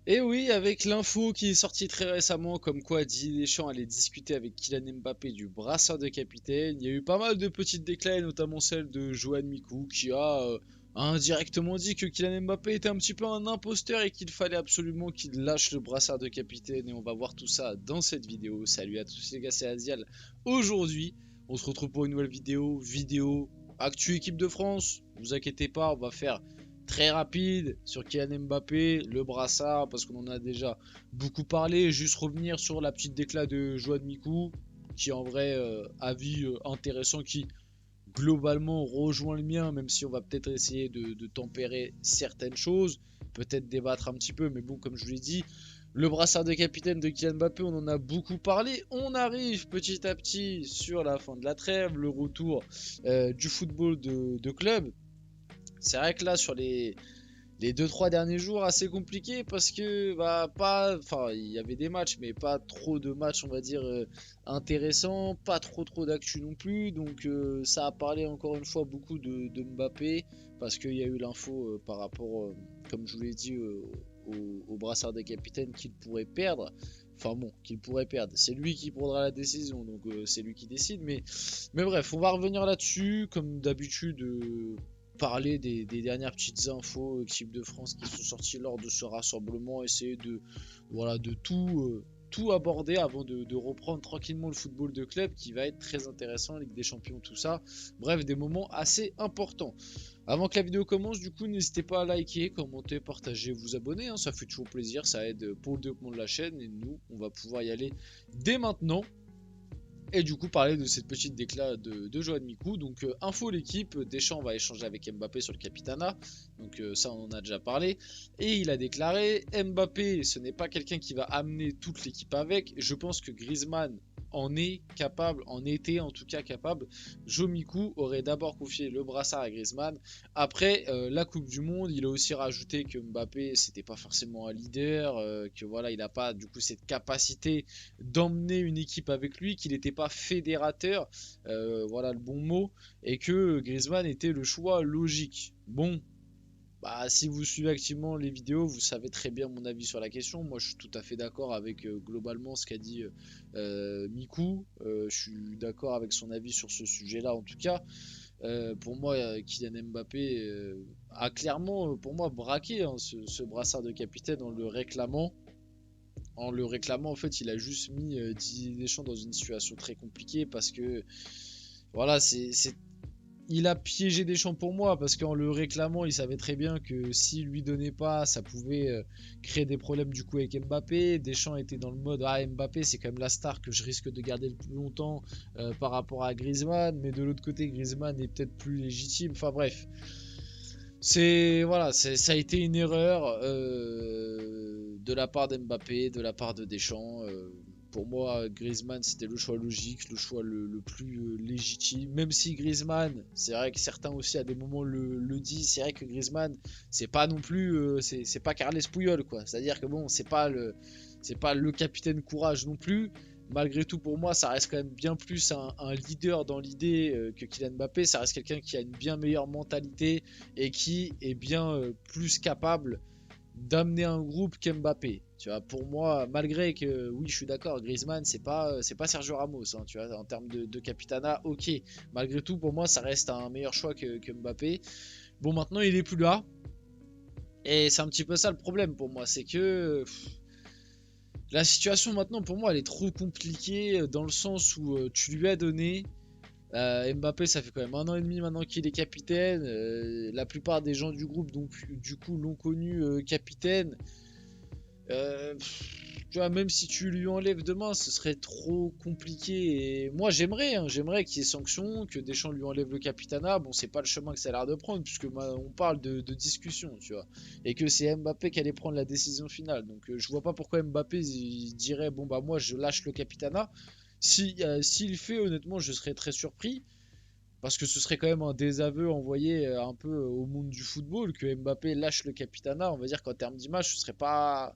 Et oui, avec l'info qui est sortie très récemment, comme quoi Didier Deschamps allait discuter avec Kylian Mbappé du brassard de capitaine, il y a eu pas mal de petites déclats, notamment celle de Johan Mikou, qui a indirectement dit que Kylian Mbappé était un petit peu un imposteur et qu'il fallait absolument qu'il lâche le brassard de capitaine. Et on va voir tout ça dans cette vidéo. Salut à tous les gars, c'est Azial. Aujourd'hui, on se retrouve pour une nouvelle vidéo actu équipe de France. Ne vous inquiétez pas, on va faire très rapide sur Kylian Mbappé, le brassard, parce qu'on en a déjà beaucoup parlé. Juste revenir sur la petite déclat de Joan Mikou, qui en vrai avis intéressant, qui globalement rejoint le mien, même si on va peut-être essayer de tempérer certaines choses, peut-être débattre un petit peu, mais bon, comme je vous l'ai dit, le brassard de capitaine de Kylian Mbappé, on en a beaucoup parlé. On arrive petit à petit sur la fin de la trêve, le retour du football de club. C'est vrai que là, sur les 2-3 derniers jours, assez compliqué parce que enfin, il y avait des matchs, mais pas trop de matchs, on va dire, intéressants, pas trop d'actu non plus. Donc, ça a parlé encore une fois beaucoup de Mbappé parce qu'il y a eu l'info par rapport, comme je vous l'ai dit, au brassard des capitaines qu'il pourrait perdre. Enfin bon, qu'il pourrait perdre. C'est lui qui prendra la décision, donc c'est lui qui décide. Mais bref, on va revenir là-dessus, comme d'habitude. Parler des dernières petites infos équipe de France qui sont sorties lors de ce rassemblement, essayer de tout aborder avant de reprendre tranquillement le football de club qui va être très intéressant, Ligue des Champions, tout ça. Bref, des moments assez importants. Avant que la vidéo commence, du coup, n'hésitez pas à liker, commenter, partager, vous abonner, hein, ça fait toujours plaisir, ça aide pour le développement de la chaîne et nous, on va pouvoir y aller dès maintenant. Et du coup, parler de cette petite déclat de Johan Mikou. Donc, info l'équipe, Deschamps va échanger avec Mbappé sur le Capitana. Donc, ça, on en a déjà parlé. Et il a déclaré Mbappé, ce n'est pas quelqu'un qui va amener toute l'équipe avec. Je pense que Griezmann en est capable, en était en tout cas capable. Joe Mikou aurait d'abord confié le brassard à Griezmann. Après la Coupe du Monde, il a aussi rajouté que Mbappé, c'était pas forcément un leader, que voilà, il n'a pas du coup cette capacité d'emmener une équipe avec lui, qu'il n'était pas fédérateur, voilà le bon mot, et que Griezmann était le choix logique. Bon, bah, si vous suivez activement les vidéos, vous savez très bien mon avis sur la question. Moi, je suis tout à fait d'accord avec globalement ce qu'a dit Mikou. Je suis d'accord avec son avis sur ce sujet-là, en tout cas. Pour moi, Kylian Mbappé a clairement, pour moi, braqué hein, ce brassard de capitaine en le réclamant. En le réclamant, en fait, il a juste mis Didier Deschamps dans une situation très compliquée parce que, voilà, il a piégé Deschamps pour moi parce qu'en le réclamant, il savait très bien que s'il lui donnait pas, ça pouvait créer des problèmes du coup avec Mbappé. Deschamps était dans le mode ah Mbappé c'est quand même la star que je risque de garder le plus longtemps par rapport à Griezmann, mais de l'autre côté Griezmann est peut-être plus légitime. Enfin bref, c'est voilà, ça a été une erreur de la part d'Mbappé, de la part de Deschamps. Pour moi, Griezmann c'était le choix logique, le choix le plus légitime. Même si Griezmann, c'est vrai que certains aussi à des moments le disent, c'est vrai que Griezmann c'est pas non plus, c'est pas Carles Puyol quoi. C'est-à-dire que bon, c'est pas le capitaine courage non plus. Malgré tout, pour moi, ça reste quand même bien plus un leader dans l'idée que Kylian Mbappé. Ça reste quelqu'un qui a une bien meilleure mentalité et qui est bien plus capable d'amener un groupe qu'Mbappé. Tu vois, pour moi, malgré que oui, je suis d'accord, Griezmann, c'est pas Sergio Ramos. Hein, tu vois, en termes de capitana, ok. Malgré tout, pour moi, ça reste un meilleur choix que Mbappé. Bon, maintenant, il est plus là. Et c'est un petit peu ça le problème pour moi, c'est que la situation maintenant pour moi elle est trop compliquée dans le sens où tu lui as donné Mbappé, ça fait quand même un an et demi maintenant qu'il est capitaine. La plupart des gens du groupe, donc du coup, l'ont connu capitaine. Euh, Tu vois, même si tu lui enlèves demain, ce serait trop compliqué. Et moi, j'aimerais qu'il y ait sanction, que Deschamps lui enlève le capitana. Bon, c'est pas le chemin que ça a l'air de prendre, puisque on parle de discussion, tu vois. Et que c'est Mbappé qui allait prendre la décision finale. Donc, je vois pas pourquoi Mbappé il dirait, bon, bah, moi, je lâche le capitana. S'il le fait, honnêtement, je serais très surpris. Parce que ce serait quand même un désaveu envoyé un peu au monde du football que Mbappé lâche le capitana. On va dire qu'en termes d'image, ce serait pas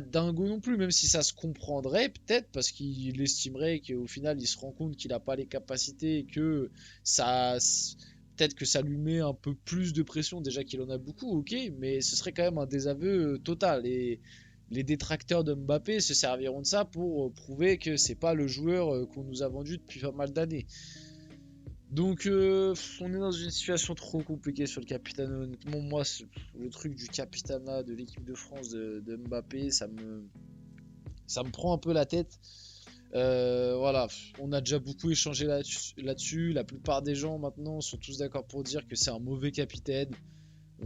dingo non plus, même si ça se comprendrait peut-être parce qu'il estimerait qu'au final il se rend compte qu'il n'a pas les capacités et que ça peut-être que ça lui met un peu plus de pression, déjà qu'il en a beaucoup, ok, mais ce serait quand même un désaveu total. Et les détracteurs de Mbappé se serviront de ça pour prouver que c'est pas le joueur qu'on nous a vendu depuis pas mal d'années. Donc on est dans une situation trop compliquée sur le capitana. Honnêtement, moi, le truc du capitana de l'équipe de France de Mbappé, ça me prend un peu la tête. Voilà, on a déjà beaucoup échangé là-dessus. La plupart des gens maintenant sont tous d'accord pour dire que c'est un mauvais capitaine.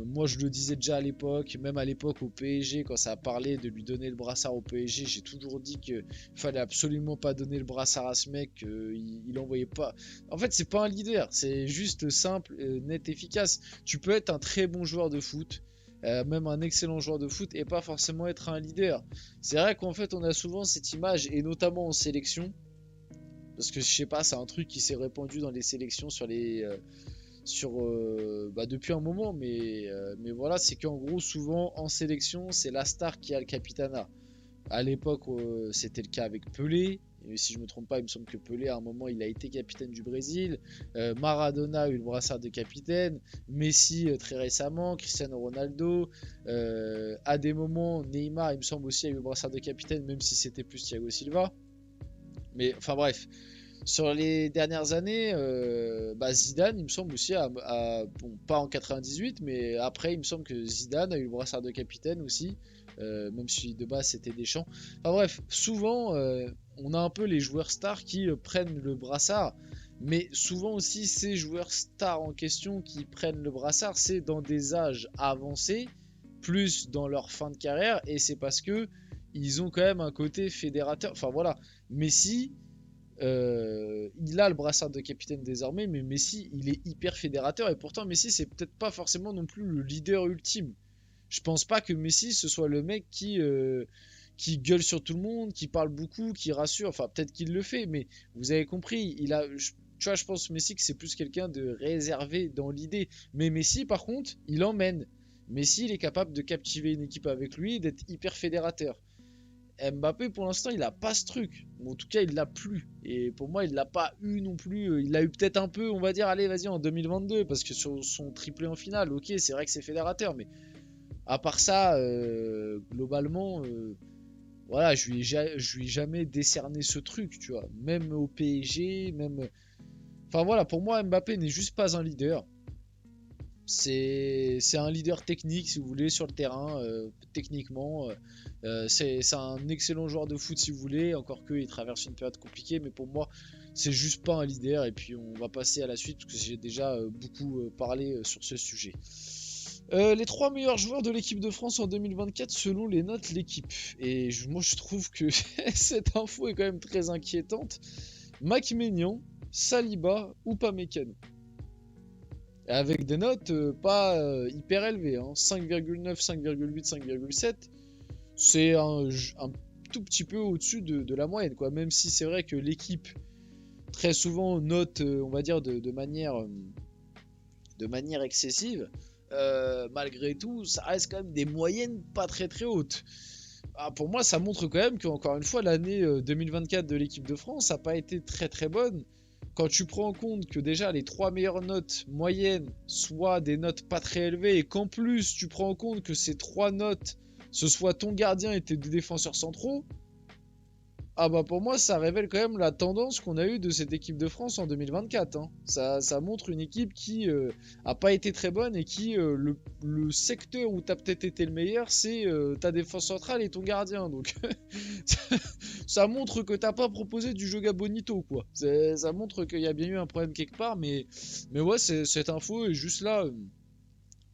Moi, je le disais déjà à l'époque, même à l'époque au PSG, quand ça a parlé de lui donner le brassard au PSG, j'ai toujours dit qu'il fallait absolument pas donner le brassard à ce mec, il envoyait pas. En fait, c'est pas un leader, c'est juste simple, net, efficace. Tu peux être un très bon joueur de foot, même un excellent joueur de foot, et pas forcément être un leader. C'est vrai qu'en fait, on a souvent cette image, et notamment en sélection, parce que je sais pas, c'est un truc qui s'est répandu dans les sélections depuis un moment, mais voilà, c'est qu'en gros, souvent en sélection, c'est la star qui a le capitana. À l'époque, c'était le cas avec Pelé. Et si je me trompe pas, il me semble que Pelé, à un moment, il a été capitaine du Brésil. Maradona a eu le brassard de capitaine. Messi, très récemment. Cristiano Ronaldo. À des moments, Neymar, il me semble aussi, a eu le brassard de capitaine, même si c'était plus Thiago Silva. Mais enfin bref, sur les dernières années, Zidane, il me semble aussi, bon, pas en 98, mais après, il me semble que Zidane a eu le brassard de capitaine aussi, même si de base c'était Deschamps. Enfin bref, souvent, on a un peu les joueurs stars qui prennent le brassard, mais souvent aussi ces joueurs stars en question qui prennent le brassard, c'est dans des âges avancés, plus dans leur fin de carrière, et c'est parce que ils ont quand même un côté fédérateur. Enfin voilà, Messi. Il a le brassard de capitaine désormais, mais Messi, il est hyper fédérateur et pourtant Messi, c'est peut-être pas forcément non plus le leader ultime. Je pense pas que Messi ce soit le mec qui gueule sur tout le monde, qui parle beaucoup, qui rassure. Enfin, peut-être qu'il le fait, mais vous avez compris. Tu vois, je pense Messi que c'est plus quelqu'un de réservé dans l'idée. Mais Messi, par contre, il emmène. Messi, il est capable de captiver une équipe avec lui, d'être hyper fédérateur. Mbappé, pour l'instant, il a pas ce truc. Ou en tout cas, il l'a plus. Et pour moi, il l'a pas eu non plus. Il l'a eu peut-être un peu, on va dire, allez, vas-y, en 2022, parce que sur son triplé en finale, ok, c'est vrai que c'est fédérateur, mais à part ça, globalement, voilà, je lui ai jamais décerné ce truc, tu vois. Même au PSG, même. Enfin voilà, pour moi, Mbappé n'est juste pas un leader. C'est un leader technique, si vous voulez, sur le terrain, techniquement. C'est un excellent joueur de foot, si vous voulez, encore qu'il traverse une période compliquée, mais pour moi, c'est juste pas un leader. Et puis, on va passer à la suite, parce que j'ai déjà beaucoup parlé sur ce sujet. Les 3 meilleurs joueurs de l'équipe de France en 2024 selon les notes l'équipe. Et moi je trouve que cette info est quand même très inquiétante. Mike Maignan, Saliba ou Pamecano. Avec des notes pas hyper élevées, hein. 5,9, 5,8, 5,7. C'est un tout petit peu au-dessus de la moyenne, quoi. Même si c'est vrai que l'équipe, très souvent, note, on va dire, de manière excessive. Malgré tout, ça reste quand même des moyennes pas très très hautes. Pour moi, ça montre quand même qu'encore une fois, l'année 2024 de l'équipe de France n'a pas été très très bonne. Quand tu prends en compte que déjà les 3 meilleures notes moyennes soient des notes pas très élevées et qu'en plus tu prends en compte que ces 3 notes ce soit ton gardien et tes 2 défenseurs centraux, pour moi ça révèle quand même la tendance qu'on a eue de cette équipe de France en 2024, hein. Ça montre une équipe qui a pas été très bonne et qui le secteur où tu as peut-être été le meilleur c'est ta défense centrale et ton gardien, donc ça montre que t'as pas proposé du Joga Bonito, quoi. Ça montre qu'il y a bien eu un problème quelque part, mais ouais, cette info est juste là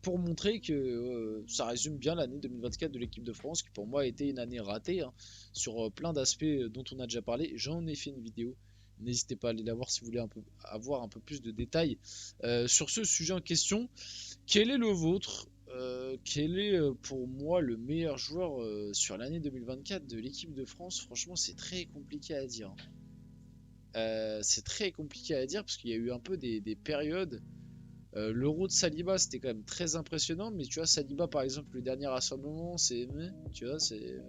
pour montrer que ça résume bien l'année 2024 de l'équipe de France, qui pour moi a été une année ratée, hein, sur plein d'aspects dont on a déjà parlé. J'en ai fait une vidéo. N'hésitez pas à aller la voir si vous voulez avoir un peu plus de détails sur ce sujet en question. Quel est le vôtre? Quel est pour moi le meilleur joueur sur l'année 2024 de l'équipe de France? Franchement, c'est très compliqué à dire, hein. C'est très compliqué à dire parce qu'il y a eu un peu des périodes. L'Euro de Saliba, c'était quand même très impressionnant, mais tu vois, Saliba par exemple, le dernier rassemblement, tu vois, c'est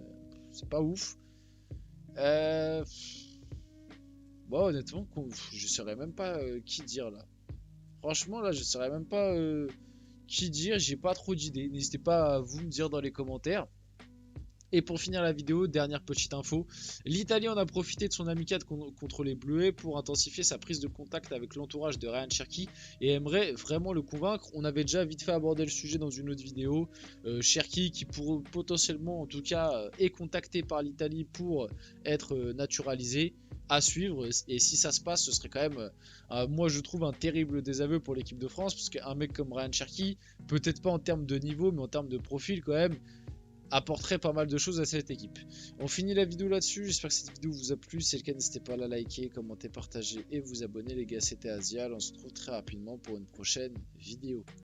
pas ouf. Bon, honnêtement, je saurais même pas qui dire là. Franchement, là, je ne saurais même pas qui dire. J'ai pas trop d'idées. N'hésitez pas à vous me dire dans les commentaires. Et pour finir la vidéo, dernière petite info, l'Italie en a profité de son amicale contre les Bleuets pour intensifier sa prise de contact avec l'entourage de Ryan Cherki et aimerait vraiment le convaincre. On avait déjà vite fait aborder le sujet dans une autre vidéo. Cherki qui potentiellement en tout cas est contacté par l'Italie pour être naturalisé. À suivre, et si ça se passe, ce serait quand même, moi je trouve, un terrible désaveu pour l'équipe de France, parce qu'un mec comme Ryan Cherki, peut-être pas en termes de niveau, mais en termes de profil quand même, apporterait pas mal de choses à cette équipe. On finit la vidéo là-dessus, j'espère que cette vidéo vous a plu, si c'est le cas n'hésitez pas à la liker, commenter, partager et vous abonner les gars, c'était Asial, on se retrouve très rapidement pour une prochaine vidéo.